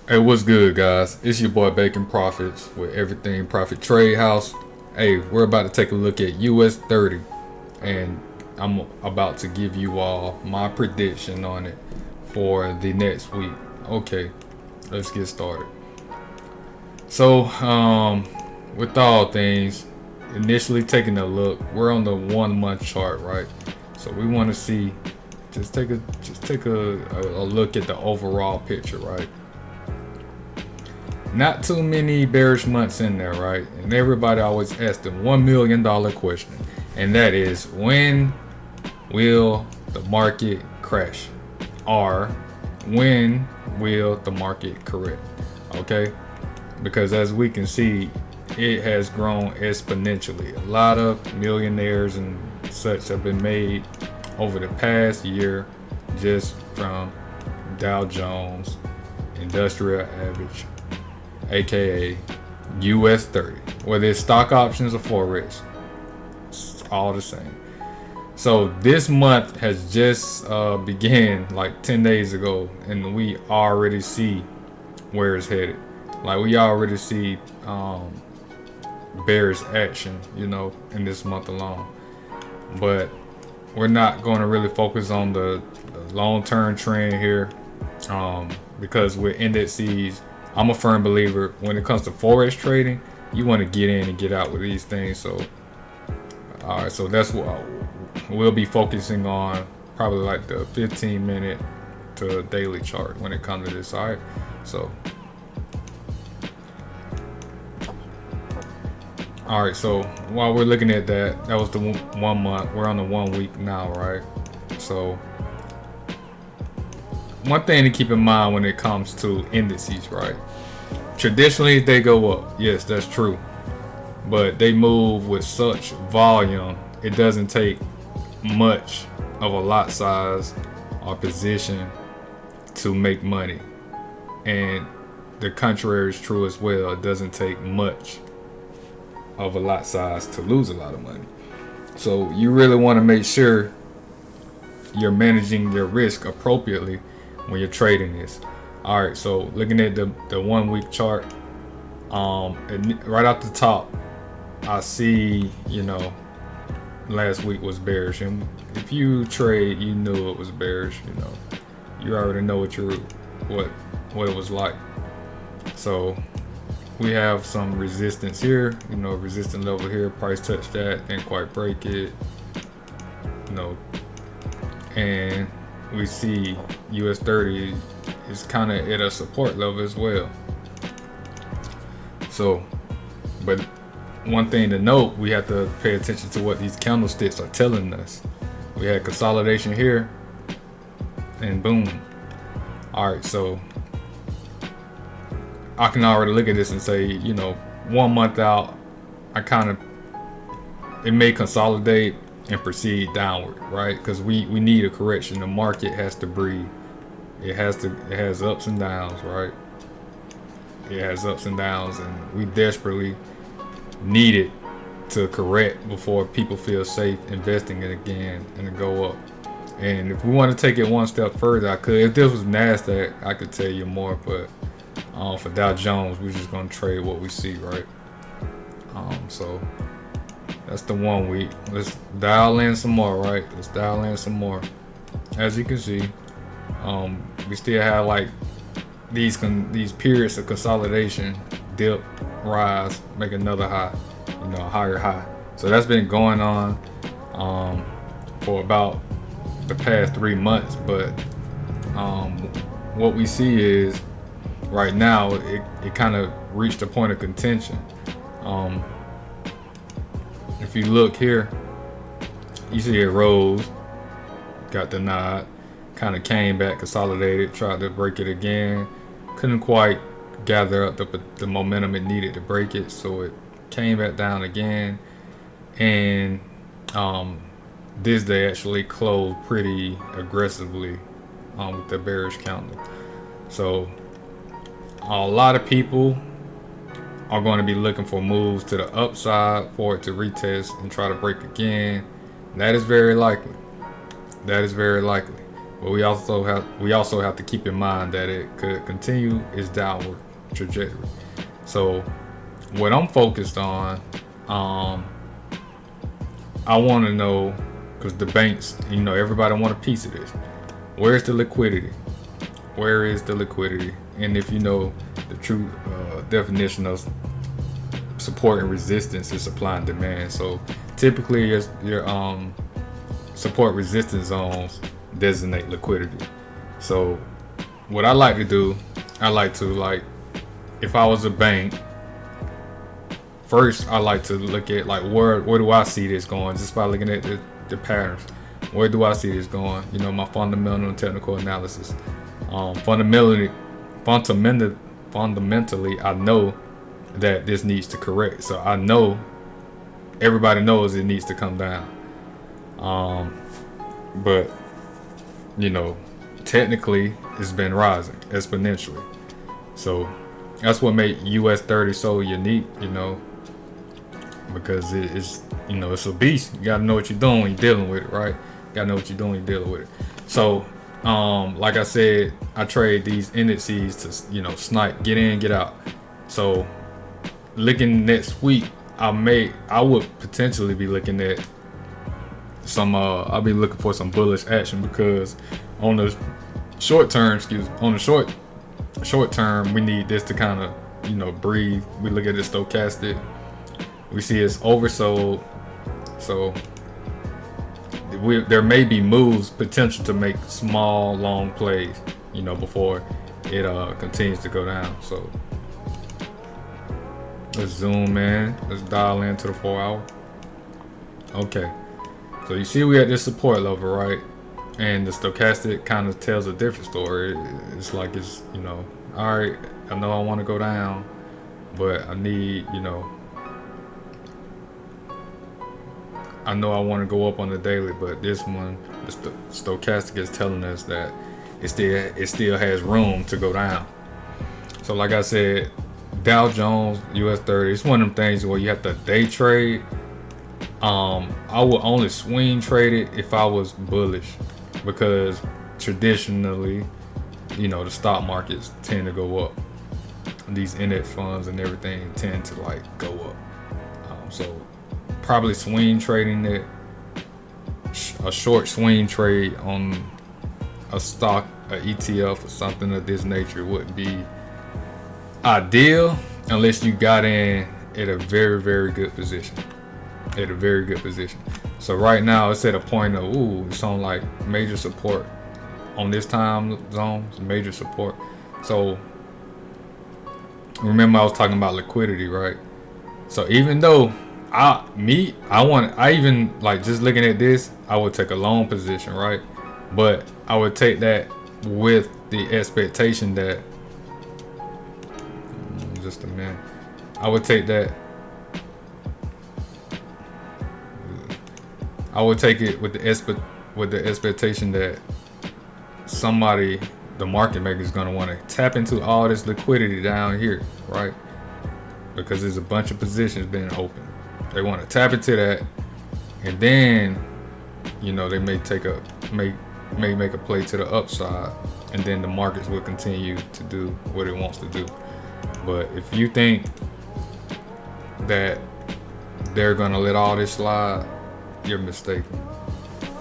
Hey, what's good, guys? It's your boy Bacon Profits with Everything Profit Trade House. Hey, we're about to take a look at US30, and I'm about to give you all my prediction on it for the next week. Okay, let's get started. So, with all things, initially taking a look, we're on the 1 month chart, right? So we want to see, just take a look at the overall picture, right? Not too many bearish months in there, right? And everybody always asks the $1 million question, and that is, when will the market crash, or when will the market correct? Okay, because as we can see, it has grown exponentially. A lot of millionaires and such have been made over the past year just from Dow Jones Industrial Average, aka US30. Whether it's stock options or forex, it's all the same. So this month has just began like 10 days ago, and we already see where it's headed. Like, we already see bearish action, in this month alone. But we're not going to really focus on the long-term trend here, because with indexes, I'm a firm believer when it comes to forex trading, you want to get in and get out with these things. So, all right, so that's what we'll be focusing on, probably like the 15-minute to daily chart when it comes to this. All right, so. All right, so while we're looking at that, that was the 1 month. We're on the 1 week now, right? So one thing to keep in mind when it comes to indices, right? Traditionally, they go up. Yes, that's true. But they move with such volume, it doesn't take much of a lot size or position to make money. And the contrary is true as well. It doesn't take much of a lot size to lose a lot of money. So you really want to make sure you're managing your risk appropriately when you're trading this. All right, so looking at the 1 week chart, and right off the top, I see, last week was bearish, and if you trade, you knew it was bearish. You already know what it was like. So we have some resistance here, resistance level here. Price touched that, didn't quite break it, and we see US30 is kind of at a support level as well. So, but one thing to note, we have to pay attention to what these candlesticks are telling us. We had consolidation here, and boom. All right, so I can already look at this and say, 1 month out, it may consolidate and proceed downward, right? Because we need a correction. The market has to breathe. It has ups and downs, right? It has ups and downs, and we desperately need it to correct before people feel safe investing it again and to go up. And if we want to take it one step further, I could. If this was NASDAQ, I could tell you more, but for Dow Jones, we're just gonna trade what we see, right? So that's the 1 week. Let's dial in some more, right? Let's dial in some more. As you can see, we still have like these periods of consolidation, dip, rise, make another high, a higher high. So that's been going on for about the past 3 months. But what we see is right now it kind of reached a point of contention. If you look here, you see it rose, got the nod, kind of came back, consolidated, tried to break it again, couldn't quite gather up the momentum it needed to break it, so it came back down again. And this day actually closed pretty aggressively with the bearish candle. So a lot of people are going to be looking for moves to the upside for it to retest and try to break again. That is very likely. but we also have to keep in mind that it could continue its downward trajectory. So what I'm focused on, I want to know, because the banks, everybody want a piece of this. Where's the liquidity? Where is the liquidity? And if you know the true definition of support and resistance is supply and demand. So typically your support resistance zones designate liquidity. So what I like to do, if I was a bank, first I like to look at where do I see this going, just by looking at the patterns. Where do I see this going? My fundamental and technical analysis. Fundamentally, I know that this needs to correct. So I know everybody knows it needs to come down. But technically it's been rising exponentially. So that's what made US30 so unique, because it's it's a beast. You gotta know what you're doing when you're dealing with it, right? You gotta know what you're doing when you're dealing with it. So like I said, I trade these indices to snipe, get in, get out. So looking next week, I would potentially be looking at some I'll be looking for some bullish action, because on the short term, short term, we need this to kind of breathe. We look at the stochastic, we see it's oversold, so there may be moves potential to make small long plays before it continues to go down. So let's zoom in, let's dial into the 4 hour. Okay, so you see we at this support level, right? And the stochastic kind of tells a different story. It's like it's all right, I know I want to go down, but I need I know I want to go up on the daily, but this one, the stochastic is telling us that it still has room to go down. So like I said, Dow Jones, US30, it's one of them things where you have to day trade. I would only swing trade it if I was bullish, because traditionally, the stock markets tend to go up. These index funds and everything tend to go up. So probably swing trading it, a short swing trade on a stock, a ETF, or something of this nature would be ideal, unless you got in at a very, very good position. So right now it's at a point of it's on major support on this time zone. It's major support. So remember I was talking about liquidity, right? So even though I even just looking at this, I would take a long position, right? But I would take that with the expectation that just a minute. I would take it with the expectation that the market maker, is going to want to tap into all this liquidity down here, right? Because there's a bunch of positions being open. They want to tap into that, and then they may make a play to the upside, and then the markets will continue to do what it wants to do. But if you think that they're going to let all this slide, you're mistaken.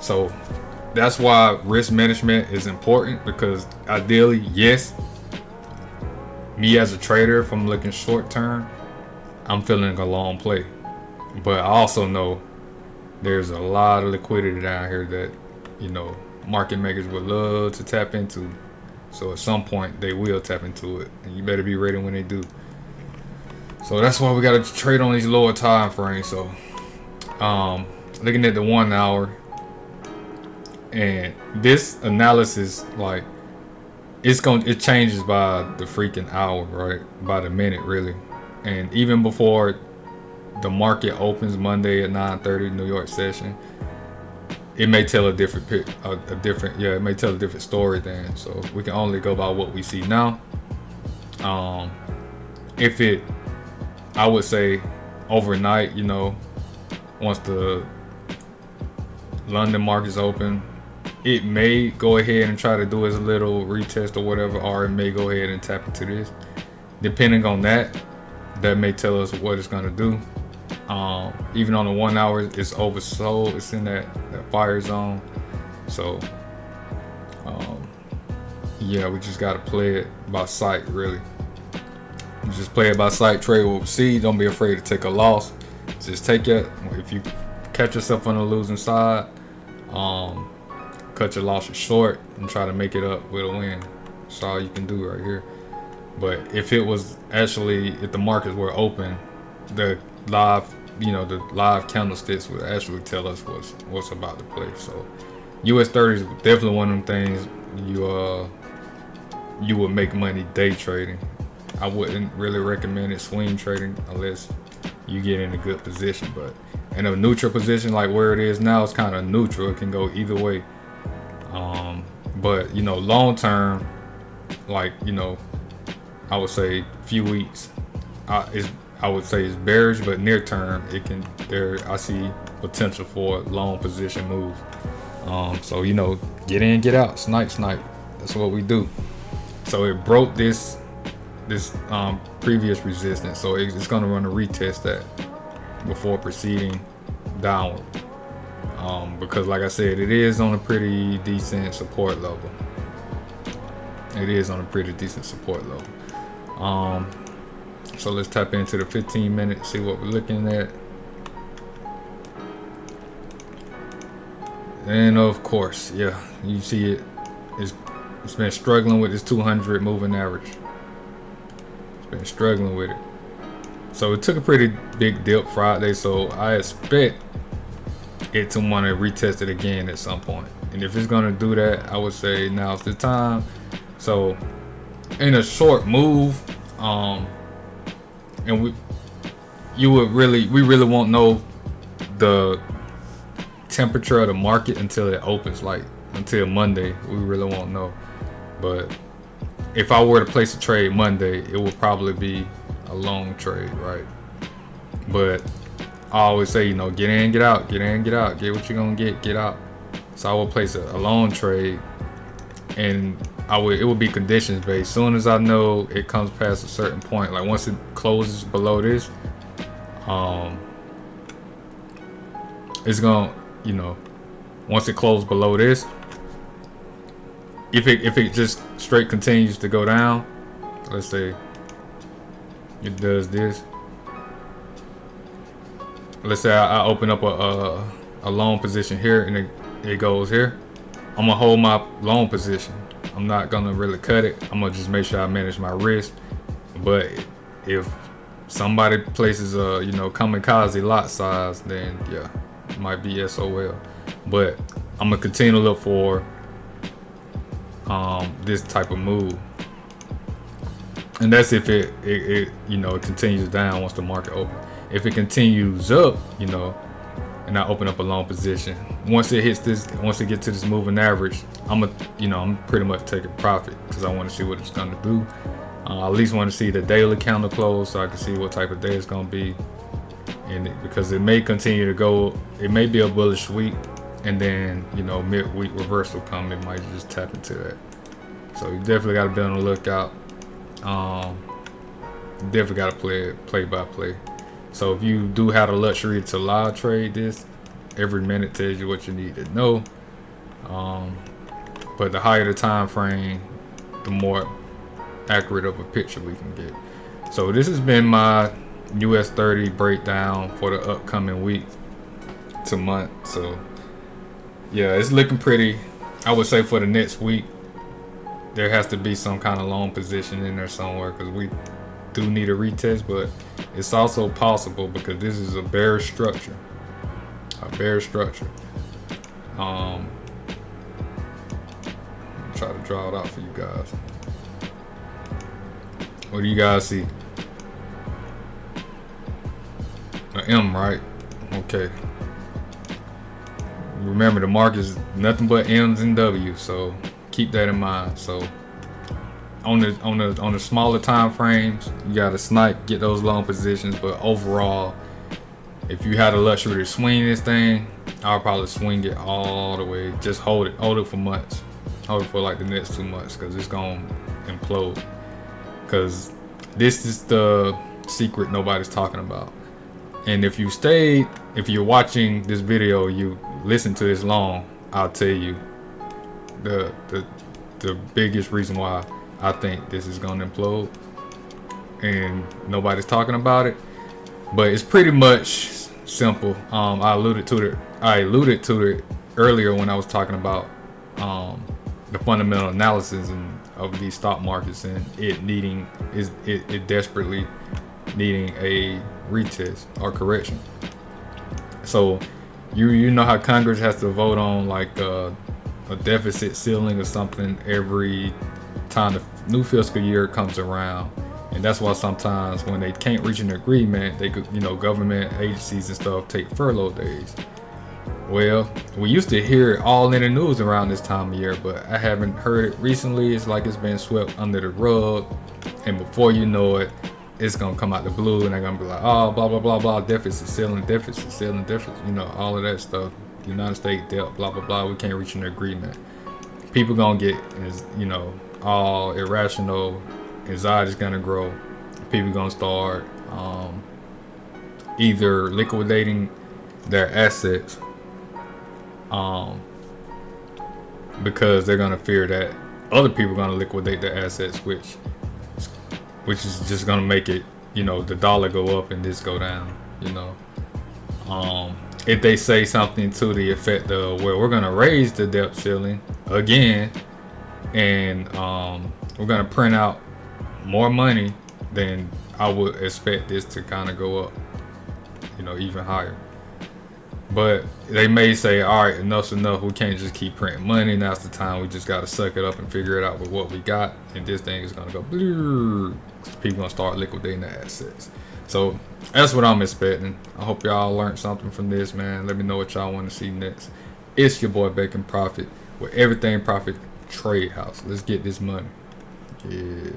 So that's why risk management is important, because ideally, yes, me as a trader, if I'm looking short term, I'm feeling a long play. But I also know there's a lot of liquidity down here that market makers would love to tap into. So at some point they will tap into it, and you better be ready when they do. So that's why we got to trade on these lower time frames. So looking at the 1 hour, and this analysis, it changes by the freaking hour, right? By the minute, really. And even before the market opens Monday at 9:30 New York session, it may tell a different it may tell a different story then. So we can only go by what we see now. I would say overnight, once the London market's open, it may go ahead and try to do its little retest or whatever, or it may go ahead and tap into this. Depending on that, that may tell us what it's gonna do. Even on the 1 hour, it's oversold. It's in that fire zone. So yeah, we just gotta play it by sight, really. You just play it by sight, trade what we see. Don't be afraid to take a loss. Just take it. If you catch yourself on the losing side, cut your losses short and try to make it up with a win. That's all you can do right here. But if it was actually, if the markets were open, the live, the live candlesticks would actually tell us what's about to play. So US30 is definitely one of them things you would make money day trading. I wouldn't really recommend it swing trading unless you get in a good position. But in a neutral position like where it is now, it's kind of neutral. It can go either way. But long term, like I would say few weeks, I would say it's bearish, but near term I see potential for long position moves. So get in, get out, snipe. That's what we do. So it broke this previous resistance, so it's gonna run a retest that before proceeding downward. Because like I said, it is on a pretty decent support level. So let's tap into the 15 minutes, see what we're looking at. And of course, yeah, you see it's been struggling with this 200 moving average. It's been struggling with it. So it took a pretty big dip Friday, so I expect it to want to retest it again at some point. And if it's gonna do that, I would say now's the time. So in a short move, and we really won't know the temperature of the market until it opens, like until Monday. We really won't know. But if I were to place a trade Monday, it would probably be a long trade, right? But I always say, get in, get out, get what you're gonna get out. So I would place a long trade, and it would be conditions based. Soon as I know it comes past a certain point, like once it closes below this, it's gonna, once it closes below this, if it just straight continues to go down, let's say it does this. Let's say I open up a long position here and it goes here. I'm gonna hold my long position. I'm not gonna really cut it. I'm gonna just make sure I manage my risk. But if somebody places a kamikaze lot size, then yeah, it might be SOL. But I'm gonna continue to look for this type of move, and that's if it continues down once the market opens. If it continues up, and I open up a long position, once it gets to this moving average, I'm pretty much taking profit because I want to see what it's gonna do. I at least want to see the daily candle close so I can see what type of day it's gonna be, and because it may continue to go, it may be a bullish week, and then midweek reversal come, it might just tap into that. So you definitely got to be on the lookout. Definitely got to play it play by play. So if you do have the luxury to live trade this, every minute tells you what you need to know. But the higher the time frame, the more accurate of a picture we can get. So this has been my US30 breakdown for the upcoming week to month. So yeah, it's looking pretty. I would say for the next week, there has to be some kind of long position in there somewhere because we do need a retest, but it's also possible because this is a bearish structure. I'll try to draw it out for you guys. What do you guys see? An M, right? Okay. Remember, the market is nothing but M's and W's, so keep that in mind. So on the smaller time frames, you gotta snipe, get those long positions, but overall If you had the luxury to swing this thing, I'll probably swing it all the way. Just hold it for months, hold it for like the next 2 months, because it's gonna implode. Because this is the secret nobody's talking about. And if you're watching this video, you listen to this long, I'll tell you the biggest reason why I think this is gonna implode, and nobody's talking about it. But it's pretty much simple. I alluded to it earlier when I was talking about the fundamental analysis of these stock markets, and it desperately needing a retest or correction. So you know how Congress has to vote on like a deficit ceiling or something every time the new fiscal year comes around. And that's why sometimes when they can't reach an agreement, they could, government agencies and stuff take furlough days. Well, we used to hear it all in the news around this time of year, but I haven't heard it recently. It's like it's been swept under the rug, and before you know it, it's gonna come out the blue, and they're gonna be like, oh, blah blah blah blah, deficit ceiling, all of that stuff. United States debt, blah blah blah. We can't reach an agreement. People gonna get, all irrational. Anxiety's gonna grow. People gonna start either liquidating their assets, because they're gonna fear that other people are gonna liquidate their assets, which is just gonna make it, the dollar go up and this go down. If they say something to the effect of, well, we're gonna raise the debt ceiling again, and we're gonna print out more money, then I would expect this to kind of go up, even higher. But they may say, all right, enough's enough. We can't just keep printing money. Now's the time. We just got to suck it up and figure it out with what we got. And this thing is going to go blue. People going to start liquidating their assets. So that's what I'm expecting. I hope y'all learned something from this, man. Let me know what y'all want to see next. It's your boy Bacon Profit with Everything Profit Trade House. Let's get this money. Yeah.